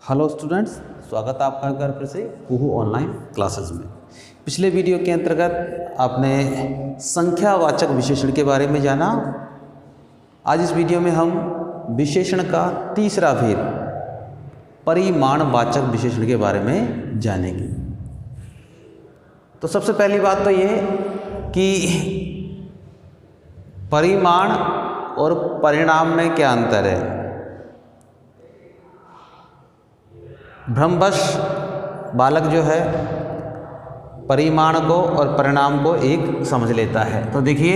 Hello students, स्वागत है आपका घर फिर से कुहू ऑनलाइन क्लासेस में। पिछले वीडियो के अंतर्गत आपने संख्यावाचक विशेषण के बारे में जाना। आज इस वीडियो में हम विशेषण का तीसरा भेद परिमाणवाचक विशेषण के बारे में जानेंगे। तो सबसे पहली बात तो ये कि परिमाण और परिणाम में क्या अंतर है। भ्रमवश बालक जो है परिमाण को और परिणाम को एक समझ लेता है। तो देखिए,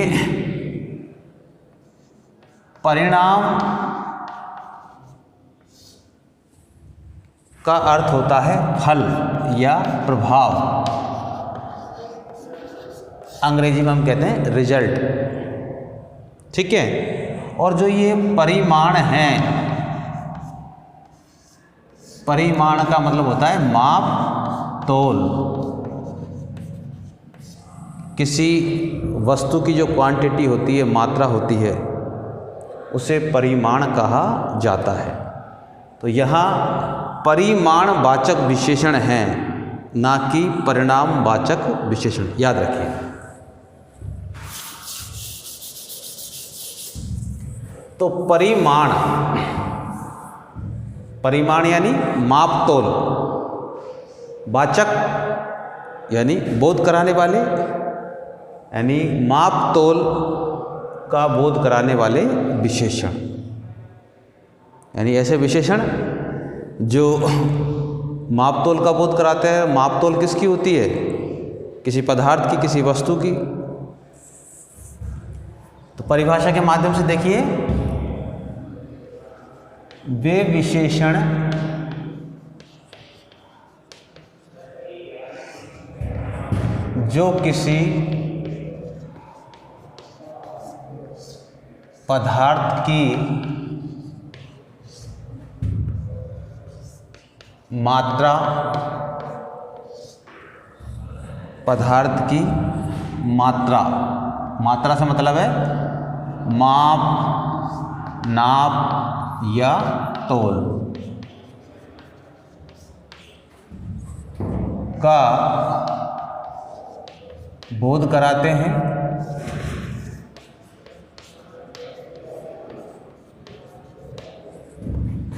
परिणाम का अर्थ होता है फल या प्रभाव। अंग्रेजी में हम कहते हैं रिजल्ट, ठीक है। और जो ये परिमाण है, परिमाण का मतलब होता है माप तोल। किसी वस्तु की जो क्वांटिटी होती है, मात्रा होती है, उसे परिमाण कहा जाता है। तो यहाँ परिमाणवाचक विशेषण हैं, ना कि परिणामवाचक विशेषण, याद रखिए। तो परिमाण यानी माप तोल, वाचक यानी बोध कराने वाले, यानी माप तोल का बोध कराने वाले विशेषण, यानी ऐसे विशेषण जो माप तोल का बोध कराते हैं। माप तोल किसकी होती है? किसी पदार्थ की, किसी वस्तु की। तो परिभाषा के माध्यम से देखिए, वे विशेषण जो किसी पदार्थ की मात्रा, पदार्थ की मात्रा से मतलब है माप, नाप या तोल का बोध कराते हैं,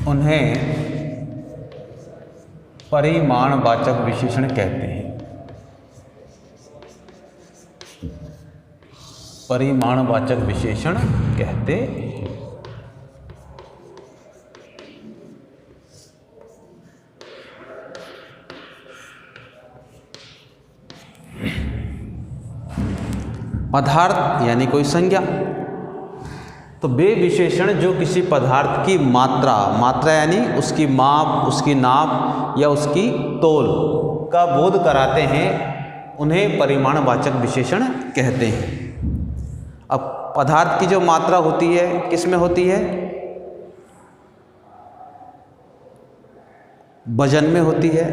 उन्हें परिमाणवाचक विशेषण कहते हैं। परिमाणवाचक विशेषण कहते हैं। पदार्थ यानी कोई संज्ञा। तो वे विशेषण जो किसी पदार्थ की मात्रा यानी उसकी माप, उसकी नाप या उसकी तोल का बोध कराते हैं, उन्हें परिमाणवाचक विशेषण कहते हैं। अब पदार्थ की जो मात्रा होती है, किस में होती है? वजन में होती है।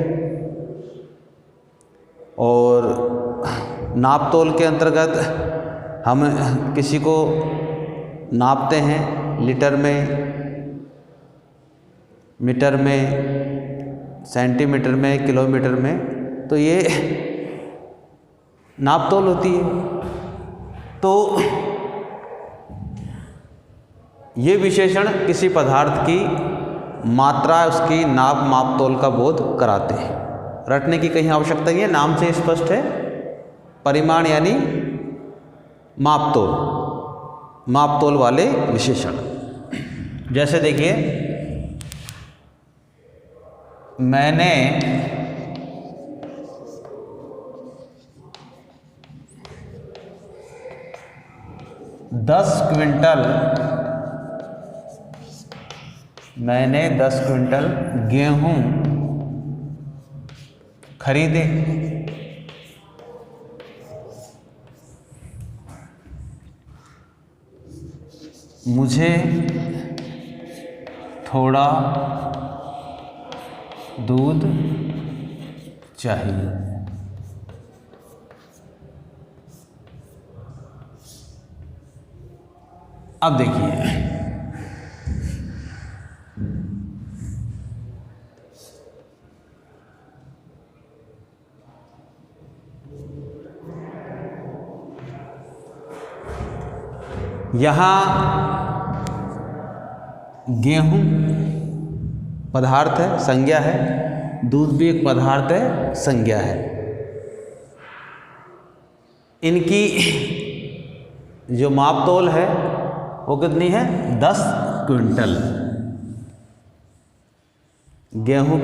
और नाप तोल के अंतर्गत हम किसी को नापते हैं लीटर में, मीटर में, सेंटीमीटर में, किलोमीटर में। तो ये नाप तोल होती है। तो ये विशेषण किसी पदार्थ की मात्रा, उसकी नाप, माप तोल का बोध कराते हैं। रटने की कहीं आवश्यकता नहीं है, नाम से स्पष्ट है। परिमाण यानी माप तोल वाले विशेषण। जैसे देखिए, मैंने 10 क्विंटल गेहूं खरीदे। मुझे थोड़ा दूध चाहिए। अब देखिए, यहाँ गेहूँ पदार्थ है, संज्ञा है, दूध भी एक पदार्थ है, संज्ञा है। इनकी जो माप तोल है वो कितनी है? 10 क्विंटल। गेहूँ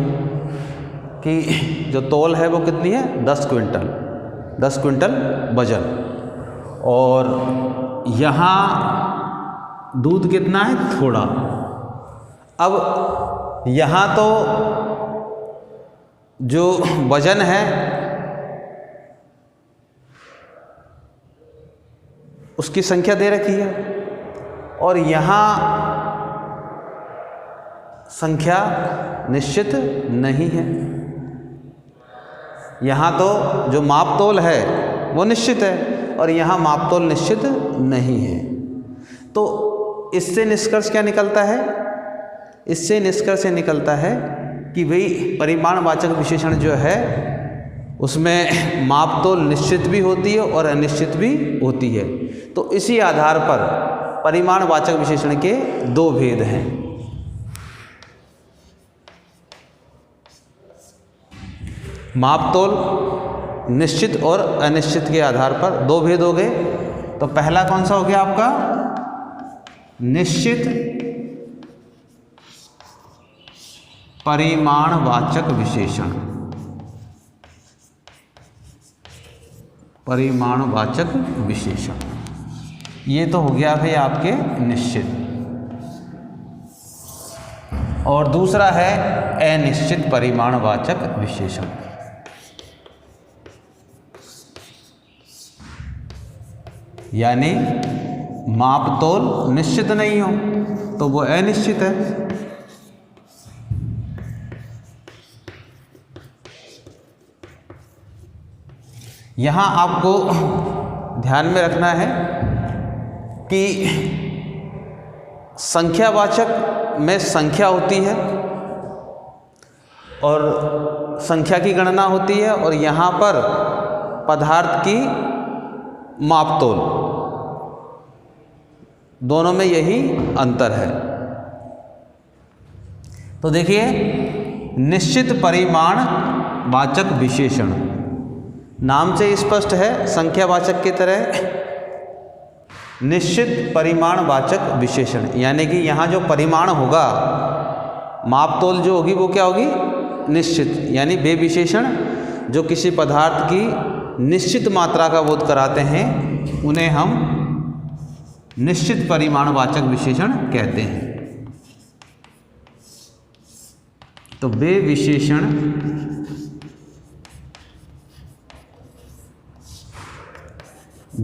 की जो तोल है वो कितनी है? 10 क्विंटल, 10 क्विंटल वजन। और यहाँ दूध कितना है? थोड़ा। अब यहाँ तो जो वजन है उसकी संख्या दे रखी है और यहाँ संख्या निश्चित नहीं है। यहाँ तो जो माप तोल है वो निश्चित है और यहाँ माप तोल निश्चित नहीं है। तो इससे निष्कर्ष क्या निकलता है? इससे निष्कर्ष निकलता है कि भाई परिमाणवाचक विशेषण जो है उसमें माप तोल निश्चित भी होती है और अनिश्चित भी होती है। तो इसी आधार पर परिमाणवाचक विशेषण के 2 भेद हैं। माप तोल निश्चित और अनिश्चित के आधार पर 2 भेद हो गए। तो पहला कौन सा हो गया आपका? निश्चित परिमाणवाचक विशेषण, परिमाणवाचक विशेषण, ये तो हो गया भाई आपके निश्चित। और दूसरा है अनिश्चित परिमाणवाचक विशेषण। यानी माप तोल निश्चित नहीं हो तो वो अनिश्चित है। यहाँ आपको ध्यान में रखना है कि संख्यावाचक में संख्या होती है और संख्या की गणना होती है और यहाँ पर पदार्थ की माप तोल, दोनों में यही अंतर है। तो देखिए, निश्चित परिमाणवाचक विशेषण नाम से स्पष्ट है, संख्यावाचक की तरह निश्चित परिमाणवाचक विशेषण, यानी कि यहाँ जो परिमाण होगा, माप तोल जो होगी वो क्या होगी? निश्चित। यानी वे विशेषण जो किसी पदार्थ की निश्चित मात्रा का बोध कराते हैं उन्हें हम निश्चित परिमाणवाचक विशेषण कहते हैं। तो वे विशेषण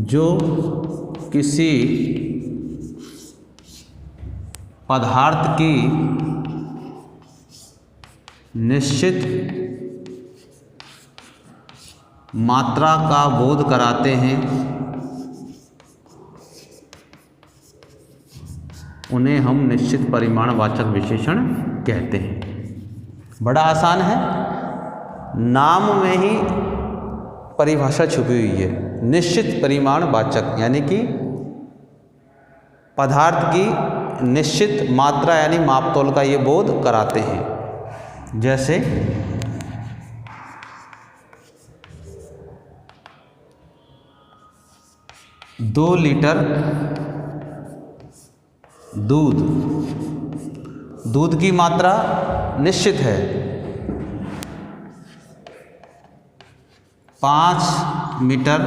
जो किसी पदार्थ की निश्चित मात्रा का बोध कराते हैं उन्हें हम निश्चित परिमाणवाचक विशेषण कहते हैं। बड़ा आसान है, नाम में ही परिभाषा छुपी हुई है। निश्चित परिमाणवाचक यानी कि पदार्थ की निश्चित मात्रा यानी माप तोल का ये बोध कराते हैं। जैसे दो लीटर दूध की मात्रा निश्चित है, 5 मीटर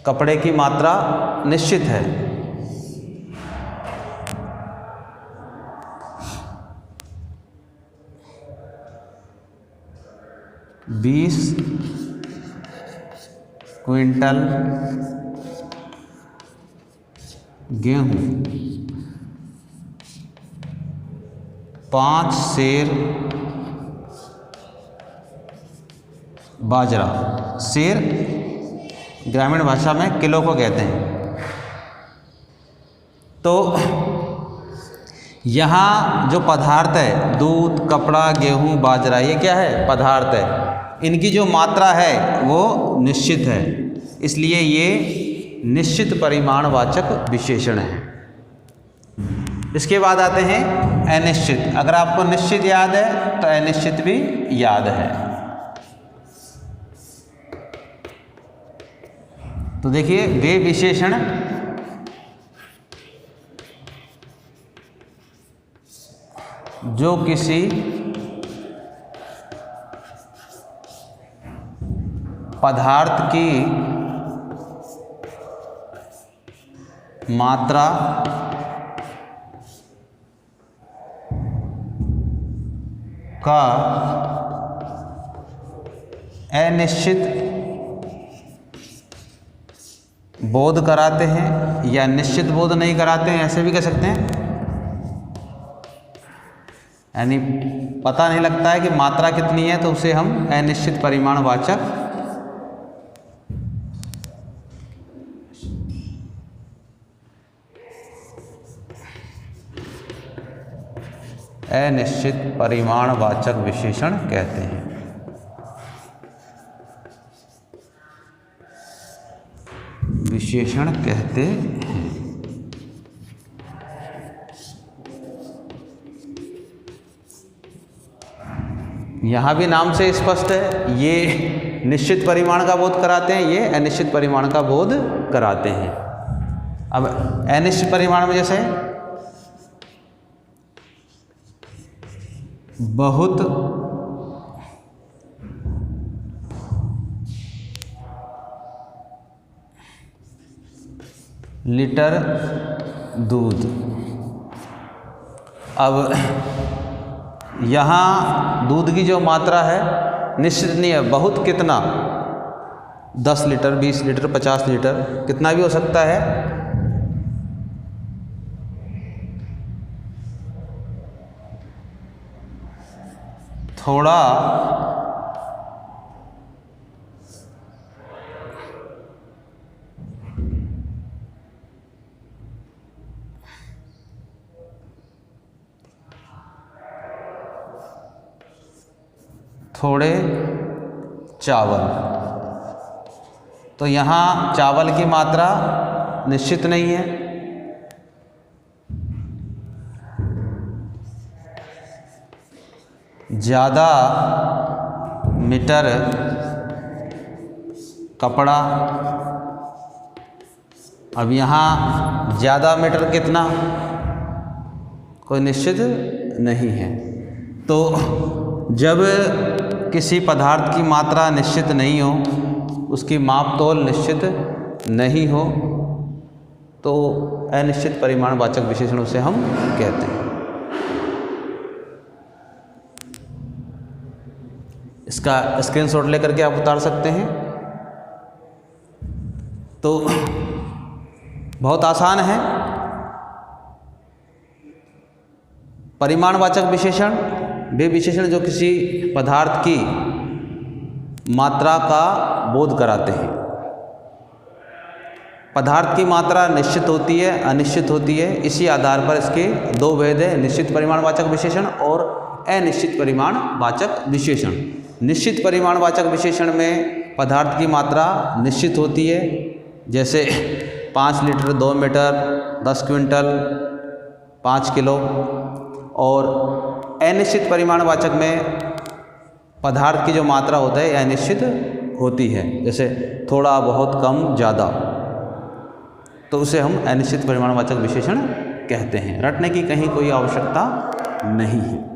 कपड़े की मात्रा निश्चित है। बीस क्विंटल गेहूं, 5 सेर बाजरा। सेर ग्रामीण भाषा में किलो को कहते हैं। तो यहाँ जो पदार्थ है, दूध, कपड़ा, गेहूं, बाजरा, ये क्या है? पदार्थ है। इनकी जो मात्रा है वो निश्चित है, इसलिए ये निश्चित परिमाणवाचक विशेषण है। इसके बाद आते हैं अनिश्चित। अगर आपको निश्चित याद है तो अनिश्चित भी याद है। तो देखिए, वे विशेषण जो किसी पदार्थ की मात्रा का अनिश्चित बोध कराते हैं या निश्चित बोध नहीं कराते हैं, ऐसे भी कह सकते हैं। यानी पता नहीं लगता है कि मात्रा कितनी है, तो उसे हम अनिश्चित परिमाणवाचक अनिश्चित परिमाणवाचक विशेषण कहते हैं। विशेषण कहते हैं। यहाँ भी नाम से स्पष्ट है, ये निश्चित परिमाण का बोध कराते हैं, ये अनिश्चित परिमाण का बोध कराते हैं। अब अनिश्चित परिमाण में जैसे बहुत लीटर दूध। अब यहाँ दूध की जो मात्रा है निश्चित नहीं है, बहुत कितना, 10 लीटर, 20 लीटर, 50 लीटर, कितना भी हो सकता है। थोड़ा थोड़े चावल। तो यहाँ चावल की मात्रा निश्चित नहीं है, ज़्यादा मीटर कपड़ा। अब यहाँ ज़्यादा मीटर कितना, कोई निश्चित नहीं है। तो जब किसी पदार्थ की मात्रा निश्चित नहीं हो, उसकी माप तोल निश्चित नहीं हो, तो अनिश्चित परिमाणवाचक विशेषणों से हम कहते हैं। इसका स्क्रीनशॉट लेकर के आप उतार सकते हैं। तो बहुत आसान है। परिमाणवाचक विशेषण वे विशेषण जो किसी पदार्थ की मात्रा का बोध कराते हैं। पदार्थ की मात्रा निश्चित होती है, अनिश्चित होती है। इसी आधार पर इसके दो भेद है, निश्चित परिमाणवाचक विशेषण और अनिश्चित परिमाणवाचक विशेषण। निश्चित परिमाणवाचक विशेषण में पदार्थ की मात्रा निश्चित होती है, जैसे 5 लीटर, 2 मीटर, 10 क्विंटल, 5 किलो। और अनिश्चित परिमाणवाचक में पदार्थ की जो मात्रा होता है अनिश्चित होती है, जैसे थोड़ा, बहुत, कम, ज़्यादा। तो उसे हम अनिश्चित परिमाणवाचक विशेषण कहते हैं। रटने की कहीं कोई आवश्यकता नहीं है।